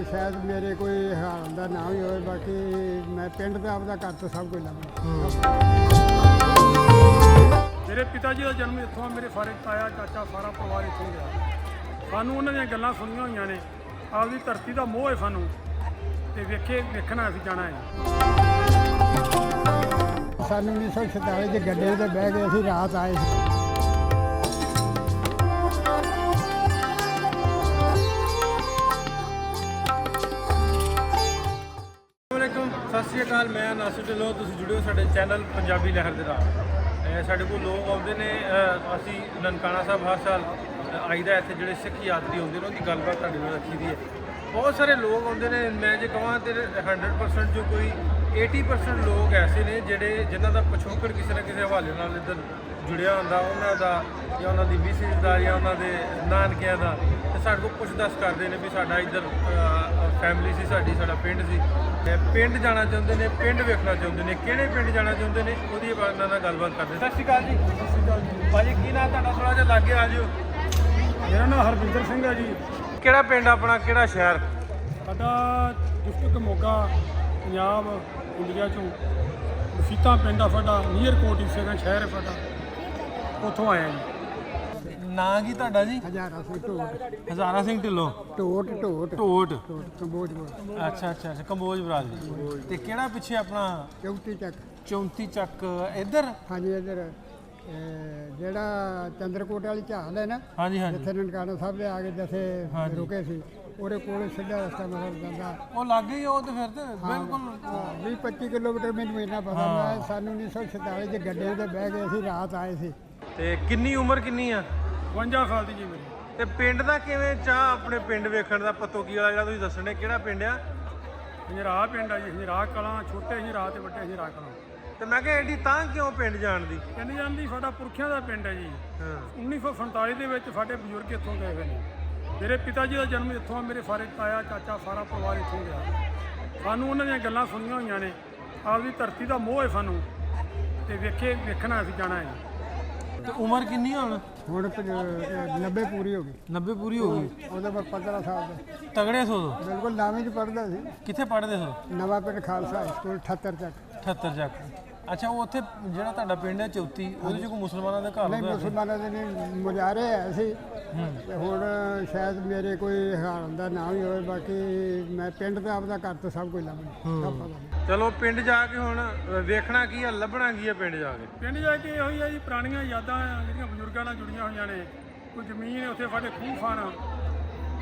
शायद मेरे कोई हाल का ना ही हो, बाकी मैं पिंड का आपका घर तो सब कुछ लगा। मेरे पिता जी का जन्म इत्थों, मेरे सारे ताया चाचा सारा परिवार इत्थों गया। सानू उन्होंने गल्लां सुनिया हुई ने, आपकी धरती का मोह है सानू, ते वेखना असीं जाना है। सन 1947 गड्ढे से बह गए, असीं रात आए। सत श्री अकाल, मैं नासिर ढिल्लों, तुसीं जुड़े हो साडे चैनल पंजाबी लहर दे नाल। साडे कोल लोग आउंदे ने, असीं ननकाना साहब हर साल आईदा इत्थे, जिहड़े सिख यात्री आउंदे ने उहदी गलबात तुहाडे नाल रखी दी है। बहुत सारे लोग आउंदे ने, मैं जे कहां ते 100% जो कोई 80% लोग ऐसे ने जिन्हां दा पिछोकड़ किसी ना किसी हवाले नाल इधर जुड़िया हुंदा, उन्हां दा या उन्हां दी मिसेज दा या उन्हां दे नानकिਆਂ ਦਾ, ते साडे कोल पुछ दस करदे ने भी साडा इधर फैमिली सी, साडा पिंड सी, पिंड जाना चाਹੁੰਦੇ ਨੇ, पिंड ਵੇਖਣਾ ਚਾਹੁੰਦੇ ਨੇ, ਕਿਹੜੇ ਪਿੰਡ ਜਾਣਾ ਚਾਹੁੰਦੇ ਨੇ, ਉਹਦੀ ਇਹਨਾਂ ਨਾਲ ਗੱਲਬਾਤ ਕਰਦੇ। ਸਤਿ ਸ਼੍ਰੀ ਅਕਾਲ ਜੀ। ਸਤਿ ਸ਼੍ਰੀ ਅਕਾਲ ਜੀ। ਭਾਜੀ ਕੀ ਨਾਮ ਤੁਹਾਡਾ? ਥੋੜਾ ਜਿਹਾ ਲਾਗੇ ਆ ਜਿਓ। ਮੇਰਾ ਨਾਮ ਹਰਵਿੰਦਰ ਸਿੰਘ ਹੈ ਜੀ। ਕਿਹੜਾ ਪਿੰਡ ਆਪਣਾ, ਕਿਹੜਾ ਸ਼ਹਿਰ? ਸਾਡਾ ਡਿਸਟ੍ਰਿਕਟ ਮੋਗਾ, ਪੰਜਾਬ, ਇੰਡੀਆ ਚੋਂ ਮਸੀਤਾਂ ਪਿੰਡ ਆ ਸਾਡਾ, ਨੀਅਰ ਕੋਟ ਇਸੇ ਦਾ ਸ਼ਹਿਰ ਹੈ ਸਾਡਾ, ਉੱਥੋਂ ਆਇਆ ਜੀ। ਨਾਂ ਕੀ ਤੁਹਾਡਾ ਜੀ? हजारा से ढोट ਹਜ਼ਾਰਾ ਸਿੰਘ ਢਿੱਲੋਂ। ढोट ढोट ਢੋਟ। कंबोज ਅੱਛਾ, ਕੰਬੋਜ ਬਰਾਦਰੀ। ਤੇ ਕਿਹੜਾ ਪਿੱਛੇ ਆਪਣਾ? चौथी तक। 34 ਚੱਕ ਇੱਧਰ। हाँ जी, इधर ਜਿਹੜਾ ਚੰਦਰਕੋਟ ਵਾਲੀ ਝਾਲ ਹੈ ਨਾ, ਹਾਂਜੀ ਜਿੱਥੇ ਨਨਕਾਣਾ ਸਾਹਿਬ ਦੇ ਆ ਕੇ ਜਿੱਥੇ ਹਾਂਜੀ। ਰੁਕੇ ਸੀ, ਉਹਦੇ ਕੋਲ ਸਿੱਧਾ ਰਸਤਾ ਮਤਲਬ ਜਾਂਦਾ। ਉਹ ਲੱਗੇ ਹੀ ਉਹ ਤੇ ਫਿਰ ਤੇ ਬਿਲਕੁਲ 20-25 ਕਿਲੋਮੀਟਰ ਮੈਨੂੰ ਇੰਨਾ ਪਤਾ। ਮੈਂ ਸਾਨੂੰ 1947 ਚ ਗੱਡਿਆਂ ਤੇ ਬਹਿ ਗਏ, ਅਸੀਂ ਰਾਤ ਆਏ ਸੀ। ਤੇ ਕਿੰਨੀ ਉਮਰ ਕਿੰਨੀ ਆ? 52 ਸਾਲ ਦੀ ਜੀ ਮੇਰੀ। ਤੇ ਪਿੰਡ ਦਾ ਕਿਵੇਂ ਚਾਹ ਆਪਣੇ ਪਿੰਡ ਵੇਖਣ ਦਾ? ਪਤੋਕੀ ਵਾਲਾ ਜਿਹੜਾ ਤੁਸੀਂ ਦੱਸਣੇ, ਕਿਹੜਾ ਪਿੰਡ ਆ? ਹਜਰਾ ਪਿੰਡ ਆ ਜੀ, ਹਜਰਾ ਕਲਾਂ, ਛੋਟੇ ਹਜਰਾ ਤੇ ਵੱਡੇ ਹਜਰਾ ਕਲਾਂ। ਤੇ ਮੈਂ ਕਿਹਾ ਐਡੀ ਤਾਂ ਕਿਉਂ ਪਿੰਡ ਜਾਣ ਦੀ? ਪਿੰਡ ਜਾਂਦੀ ਸਾਡਾ ਪੁਰਖਿਆਂ ਦਾ ਪਿੰਡ ਹੈ ਜੀ। ਹਾਂ। 1947 ਦੇ ਵਿੱਚ ਸਾਡੇ ਬਜ਼ੁਰਗ ਇੱਥੋਂ ਗਏ ਹੋਏ ਨੇ। ਮੇਰੇ ਪਿਤਾ ਜੀ ਦਾ ਜਨਮ ਇੱਥੋਂ, ਮੇਰੇ ਸਾਰੇ ਤਾਇਆ ਚਾਚਾ ਸਾਰਾ ਪਰਿਵਾਰ ਇੱਥੋਂ ਗਿਆ। ਸਾਨੂੰ ਉਹਨਾਂ ਦੀਆਂ ਗੱਲਾਂ ਸੁਣੀਆਂ ਹੋਈਆਂ ਨੇ, ਆਪਦੀ ਧਰਤੀ ਦਾ ਮੋਹ ਹੈ ਸਾਨੂੰ, ਤੇ ਵੇਖਣਾ ਅਸੀਂ ਜਾਣਾ ਹੈ। ਤੇ ਉਮਰ ਕਿੰਨੀ ਹੁਣ? ਹੁਣ 90 ਪੂਰੀ ਹੋ ਗਈ। 90 ਪੂਰੀ ਹੋ ਗਈ। ਉਹਦੇ ਬਾਅਦ 15 ਸਾਲ ਦੇ ਤਗੜੇ ਸੋ। ਬਿਲਕੁਲ ਨਾਵੇਂ ਚ ਪੜ੍ਹਦਾ ਸੀ। ਕਿੱਥੇ ਪੜ੍ਹਦੇ ਸੋ? ਨਵਾਂ ਪਿੰਡ ਖਾਲਸਾ ਸਕੂਲ 78 ਤੱਕ। 78 ਚੱਕ। ਅੱਛਾ, ਉਹ ਉੱਥੇ ਜਿਹੜਾ ਤੁਹਾਡਾ ਪਿੰਡ ਹੈ 34, ਉਹਦੇ 'ਚ ਕੋਈ ਮੁਸਲਮਾਨਾਂ ਦੇ ਘਰ ਨਹੀਂ, ਹੁੰਦਾ? ਮੁਸਲਮਾਨਾਂ ਦੇ ਨਹੀਂ, ਮੁਜ਼ਾਹਰੇ ਹੈ ਸੀ। ਤੇ ਹੁਣ ਸ਼ਾਇਦ ਮੇਰੇ ਕੋਈ ਹਾਲ ਦਾ ਨਾ ਹੀ ਹੋਵੇ, ਬਾਕੀ ਮੈਂ ਪਿੰਡ ਦਾ ਆਪਦਾ ਘਰ ਤੋਂ ਸਭ ਕੁਝ ਲੱਭਣਾ, ਸਭ ਪਤਾ। ਚਲੋ ਪਿੰਡ ਜਾ ਕੇ ਹੁਣ ਵੇਖਣਾ ਕੀ ਆ, ਲੱਭਣਾ ਕੀ ਆ ਪਿੰਡ ਜਾ ਕੇ? ਪਿੰਡ ਜਾ ਕੇ ਇਹੋ ਹੀ ਆ ਜੀ, ਪੁਰਾਣੀਆਂ ਯਾਦਾਂ ਆ ਜਿਹੜੀਆਂ ਬਜ਼ੁਰਗਾਂ ਨਾਲ ਜੁੜੀਆਂ ਹੋਈਆਂ ਨੇ। ਕੋਈ ਜ਼ਮੀਨ ਉੱਥੇ ਸਾਡੇ ਖੂਹ ਖਾਨ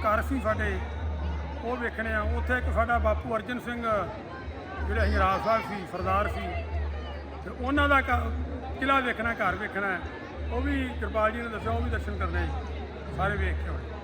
ਘਰ ਸੀ ਸਾਡੇ, ਉਹ ਵੇਖਣੇ ਆ। ਉੱਥੇ ਇੱਕ ਸਾਡਾ ਬਾਪੂ ਅਰਜਨ ਸਿੰਘ ਜਿਹੜੇ ਹਜਰਾ ਸਾਹਿਬ ਸੀ, ਸਰਦਾਰ ਸੀ, ਤੇ ਉਹਨਾਂ ਦਾ ਕਿਲ੍ਹਾ ਵੇਖਣਾ, ਘਰ ਵੇਖਣਾ। ਉਹ ਵੀ ਕਿਰਪਾਲ ਜੀ ਨੇ ਦੱਸਿਆ, ਉਹ ਵੀ ਦਰਸ਼ਨ ਕਰਨੇ ਜੀ, ਸਾਰੇ ਵੇਖ ਕੇ ਆਉਣੇ।